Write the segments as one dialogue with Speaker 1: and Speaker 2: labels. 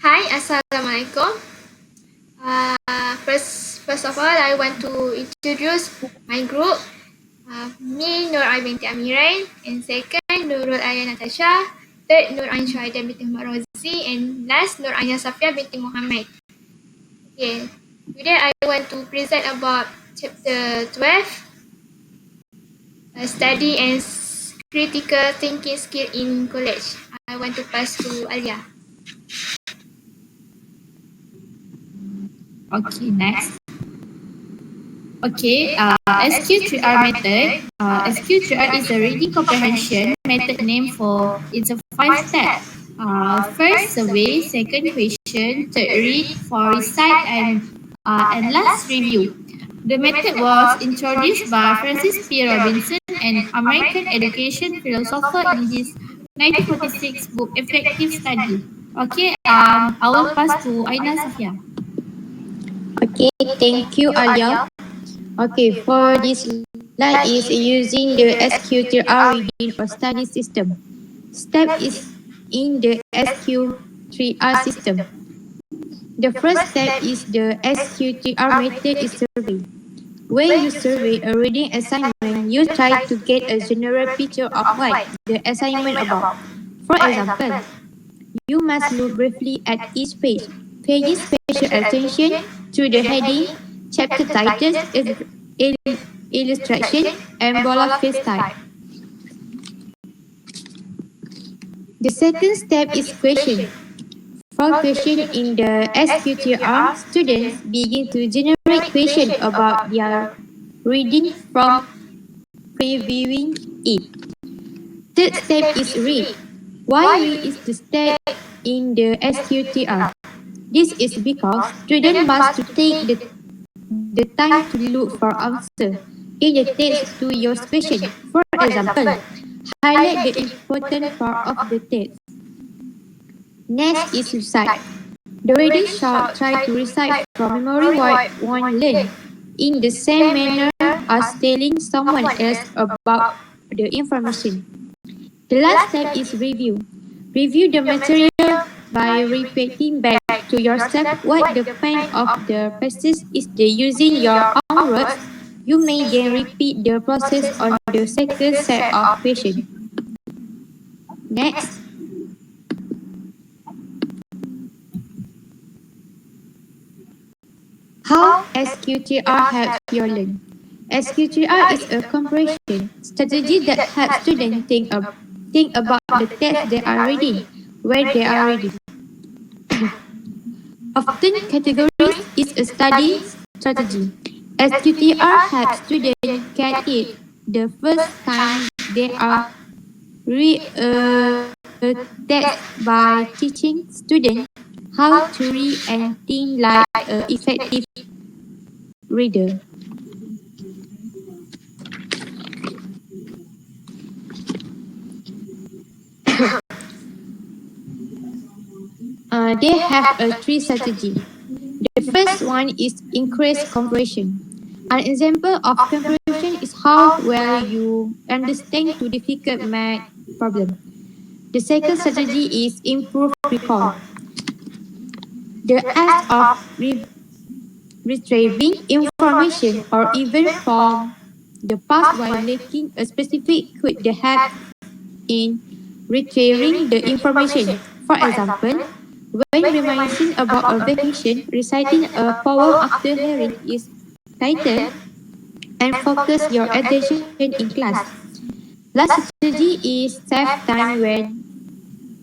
Speaker 1: Hi, Assalamualaikum. First of all, I want to introduce my group. Me, Nur Ain binti Amiran. And second, Nurul Ayah Natasha. Third, Nur Ain Syuhaida binti Muhammad Rozi. And last, Nur Ain Safia binti Muhammad. Okay. Today, I want to present about chapter 12. Study and critical thinking skill in college. I want to pass to Alia.
Speaker 2: Okay, next. Okay, SQ3R method. SQ3R is a reading comprehension method name for it's a 5-step. First, survey. Second, question. Third, read. Fourth, recite, and last, review. The method was introduced by Francis P. Robinson, an American education philosopher, in his 1946 book Effective Study. Okay, I will pass to Aina Safia.
Speaker 3: Okay, thank you, Alia. Okay, for this slide is using the SQ3R reading or study system. Step is in the SQ3R system. The first step is the SQ3R method is survey. When you survey a reading assignment, you try to get a general picture of what the assignment about. For example, you must look briefly at each page, paying special attention to the heading, chapter titles, illustration, and bold-face type. The second step is question. For question in the SQ3R, students begin to generate questions about their reading from previewing it. Third step is read. Why read is the step in the SQ3R? This is because students must take the time to look for answer in the text to your question. For example, highlight the important part of the text. Next is recite. The reader shall try to recite from memory what one learned in the same manner as telling someone else about the information. The last step is review. Review the material by repeating back to yourself what the point of the passage is using your own words. You may then repeat the process on the second set of questions. Next. How SQ3R helps you learn? SQ3R is a comprehension strategy that helps students think about the text they are reading, where they are reading. Often categories is a study strategy. SQ3R helps students get it the first time they are read a text by teaching students how to read and think like an effective reader. They have a three strategy. The first one is increased comprehension. An example of comprehension is how well you understand two difficult math problems. The second strategy is improved recall. The act of retrieving information or even from the past while lacking a specific could help in retrieving the information. For example, when reminiscing about a vacation, reciting a poem after hearing its title and focus your attention in class. Last strategy is save time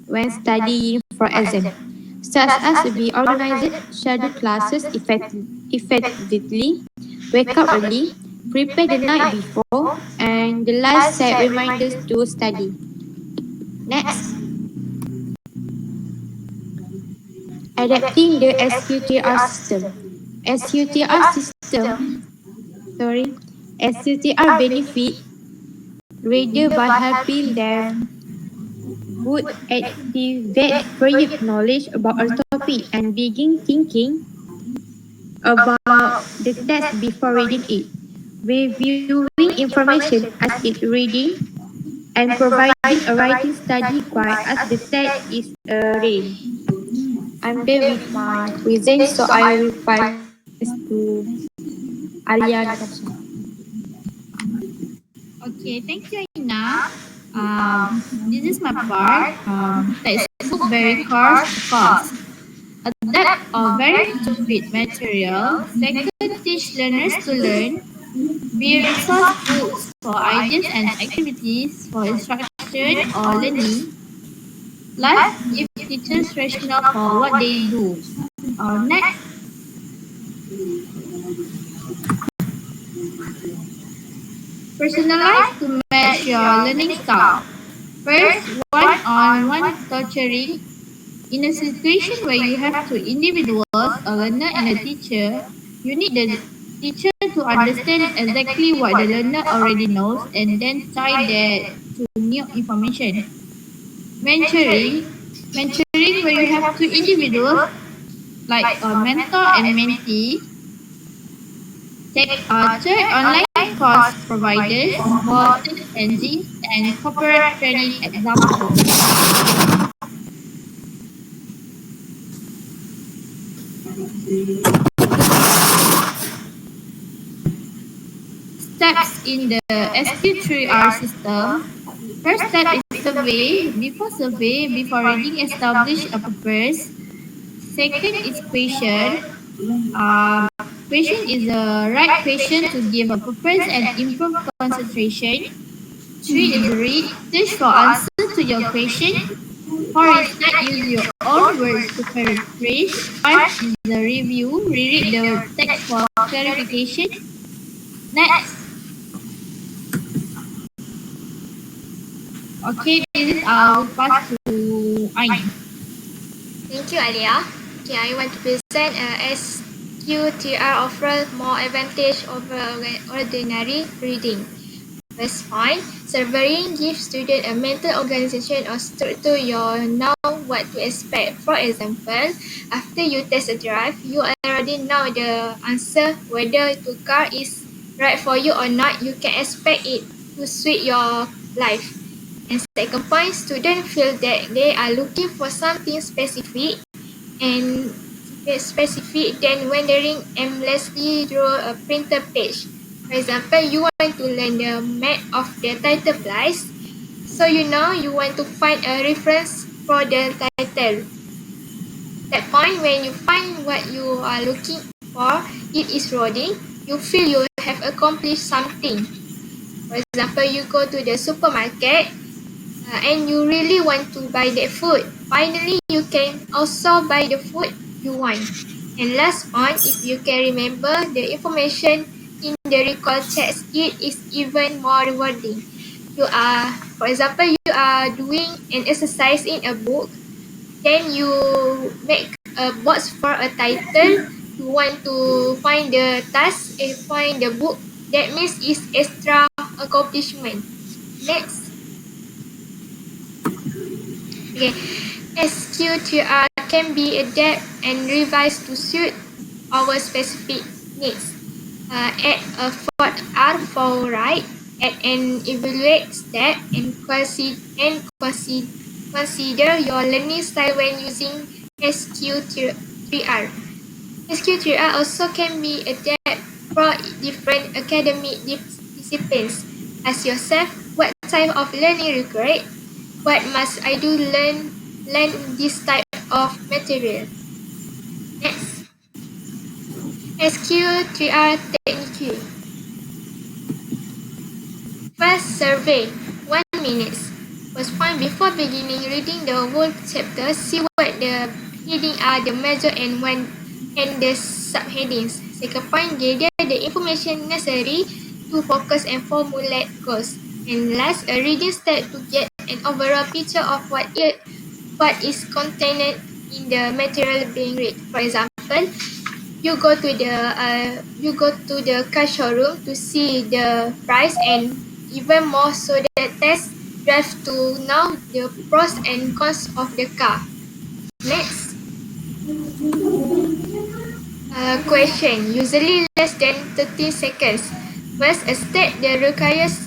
Speaker 3: when studying for exam, such as be organized, schedule classes effectively, wake up early, prepare the night before, and the last set reminders to study. Next. Adapting the SQ3R system. SQ3R benefit reader by helping them would activate previous knowledge about a topic and begin thinking about the text before reading it, reviewing information as it reading, and providing a writing study guide as the text is read. I'm done with my present, so I will pass to Alia Natasha.
Speaker 2: Okay, thank you, Ina. This is my part. Textbook very cost. Adapt a very to fit material. Second, teach learners to learn. Be resource books for ideas and activities for instruction or learning. Last, give teachers rationale for what they do. Next, personalize to match your learning style. First, one-on-one tutoring. In a situation where you have two individuals, a learner and a teacher, you need the teacher to understand exactly what the learner already knows and then tie that to new information. Mentoring. Mentoring where you have two individuals like a mentor and mentee. Third, online course providers, both engines and corporate training examples. Steps in the SQ3R system. First step is survey. Before reading, establish a purpose. Second is question. Um, Question is the right question to give a purpose and improve concentration. Three is read. Search for answer to your question. Four is not use your own words to paraphrase. Five is the review. Reread the text for clarification. Next. Okay, this is our pass to Ain.
Speaker 1: Thank you, Alia. Okay, I want to present SQTR offers more advantage over ordinary reading. First point, surveying gives students a mental organization or structure. You know what to expect. For example, after you test a drive, you already know the answer whether the car is right for you or not. You can expect it to suit your life. And second point, students feel that they are looking for something specific and then wandering aimlessly through a printed page. For example, you want to learn the map of the title place, so you know you want to find a reference for the title. That point when you find what you are looking for, it is rewarding. You feel you have accomplished something. For example, you go to the supermarket and you really want to buy that food. Finally, you can also buy the food you want. And last one, if you can remember the information in the recall text, it is even more rewarding. For example, you are doing an exercise in a book, then you make a box for a title. You want to find the task and find the book. That means it's extra accomplishment. Next. Okay. SQTR can be adapted and revised to suit our specific needs. Add a fourth R for write, add an evaluate step, and consider your learning style when using SQ3R. SQ3R also can be adapted for different academic disciplines. Ask yourself, what type of learning required? What must I do learn this type of material? Next. SQ3R technique. First, survey. 1 minute. First point, before beginning reading the whole chapter, see what the headings are, the major and the subheadings. Second point, gather the information necessary to focus and formulate goals. And last, a reading step to get an overall picture of what is contained in the material being read. For example, you go to the car showroom to see the price, and even more so the test drive to know the pros and cons of the car. Next. Question, usually less than 30 seconds. First, a step that requires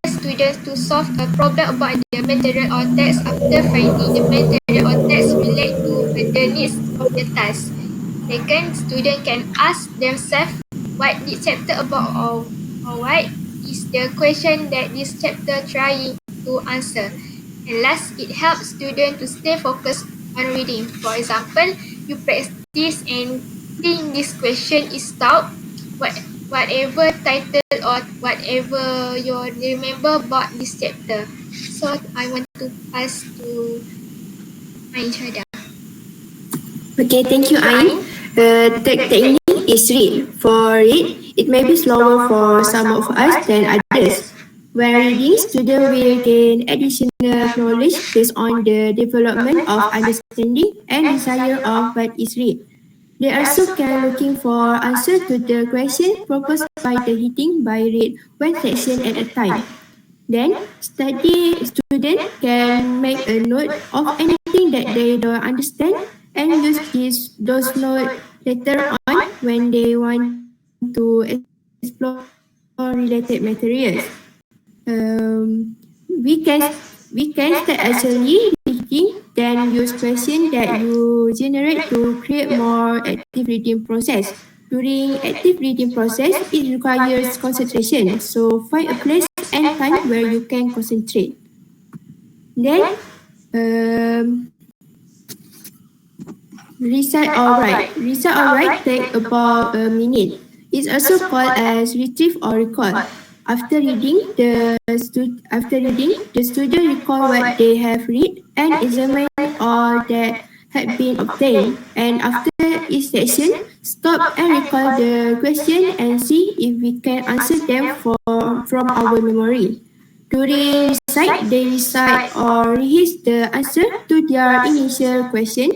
Speaker 1: students to solve a problem about the material or text. After finding the material or text relate to a the needs of the task. Second, student can ask themselves what this chapter about, or what is the question that this chapter trying to answer. And last, it helps students to stay focused on reading. For example, you practice and think this question is taught, whatever title or whatever you remember about this chapter. So I want to pass to Ain Shada.
Speaker 4: Okay, thank you, Ain. The technique is read. For read, it may be slower for some of us than others. When reading, students will gain additional knowledge based on the development of understanding and desire of what is read. They also can looking for answer to the question proposed by the reading by read one section at a time. Then, study student can make a note of anything that they don't understand and use those notes later on when they want to explore related materials. We can start actually reading, then use questions that you generate to create more active reading process. During active reading process, it requires concentration. So find a place and time where you can concentrate. Then, um, recite or write. Recite or write take about a minute. It's also called as retrieve or recall. After reading, the student recall what they have read and examine all that had been obtained. And after each section, stop and recall the question and see if we can answer them from our memory. During recite, they recite or rehearse the answer to their initial question